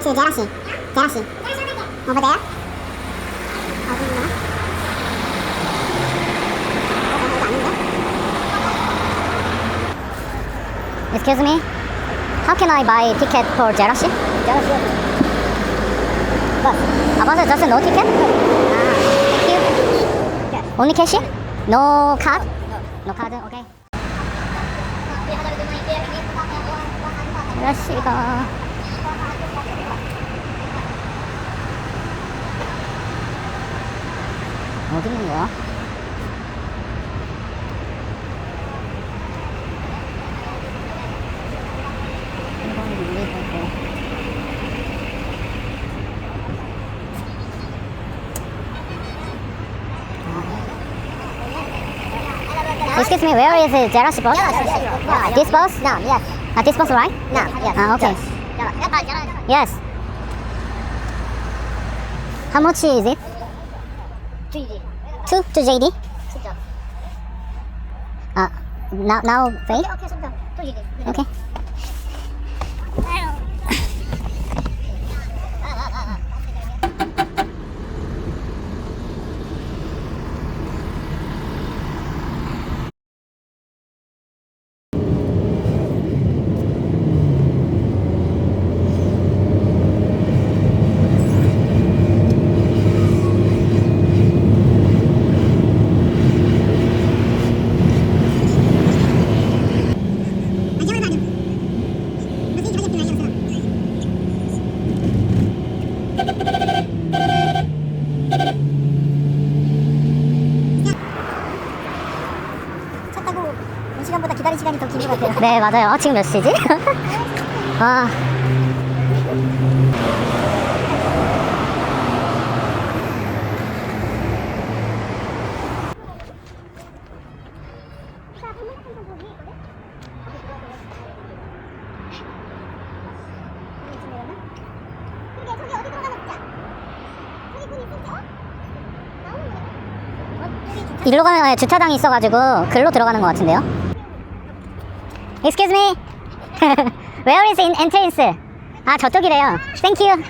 to Jerashi. Jerashi. Over there. Excuse me. How can I buy ticket for Jerashi? Jerashi. Bus. Bus just no ticket? Thank you. Only cash? No card? No card. Okay. Jerashi가 어디 있는 거야? Excuse me, where is the Jerashi bus? This bus? No, yes. This bus, right? No, yes. Okay. Yes. How much is it? 2JD. To JD? Now pay? Okay. 시간보다 기다린 시간이 더 긴 것 같아요. 네, 맞아요. 지금 몇 시지? 아. 일로 가면 주차장이 있어가지고 글로 들어가는 것 같은데요. Excuse me. Where is the entrance? 아, 저쪽이래요. Thank you.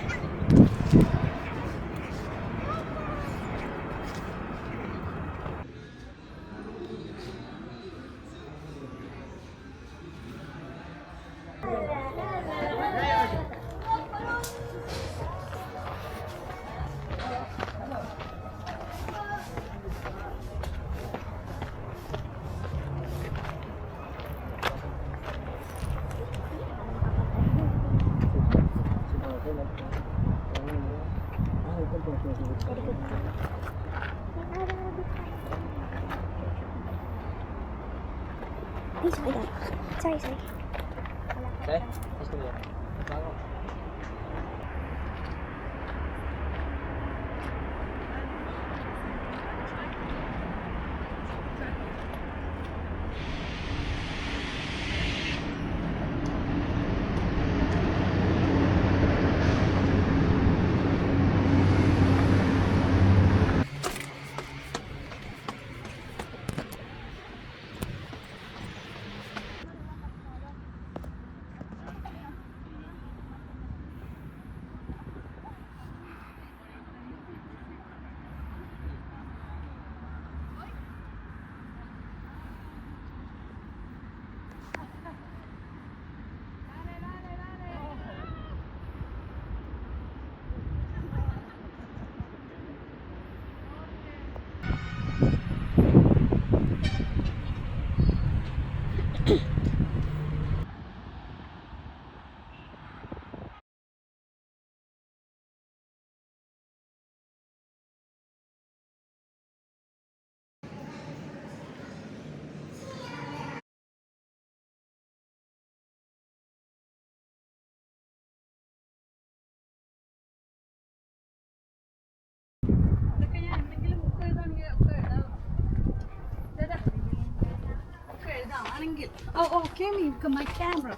Sorry. Okay, let's do it. Oh, okay, me, my camera.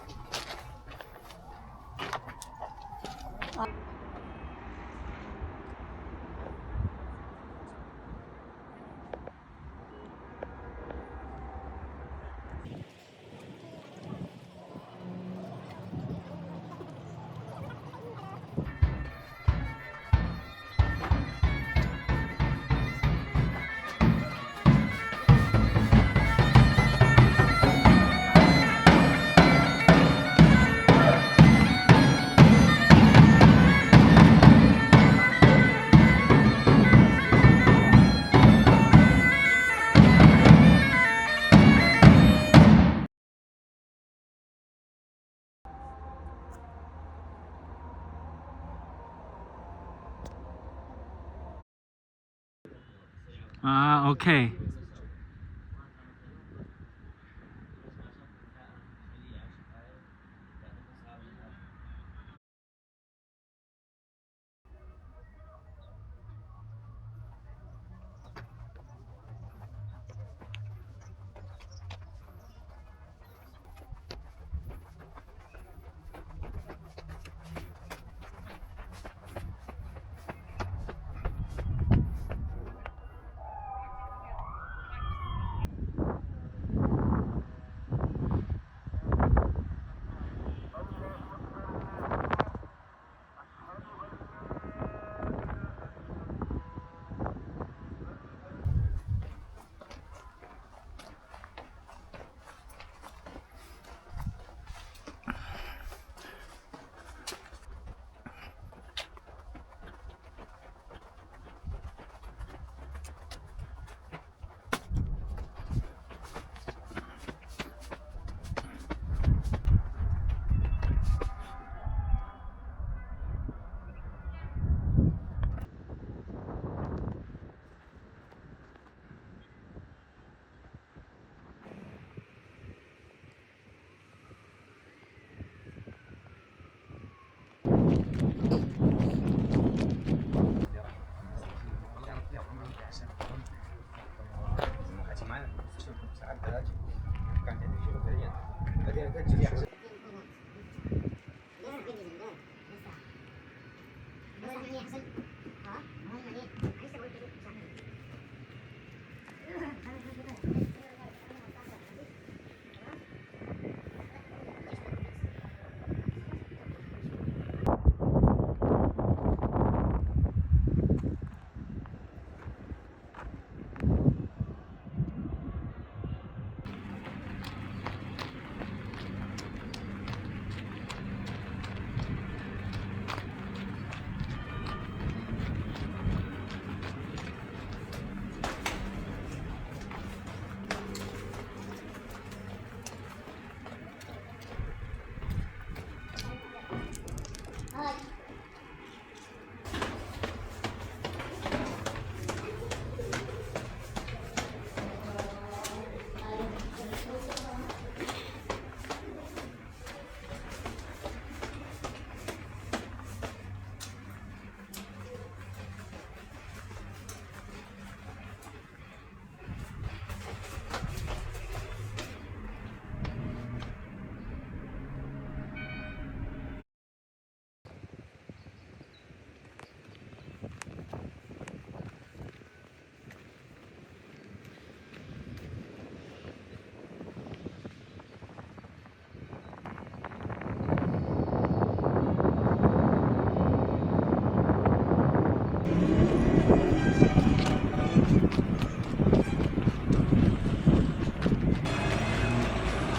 아, 오케이.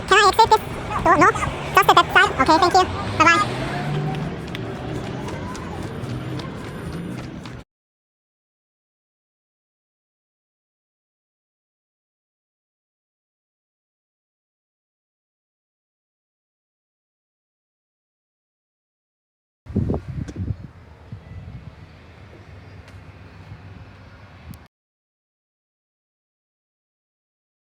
Can I exit this door? No? Just that side? Okay, thank you. Bye-bye.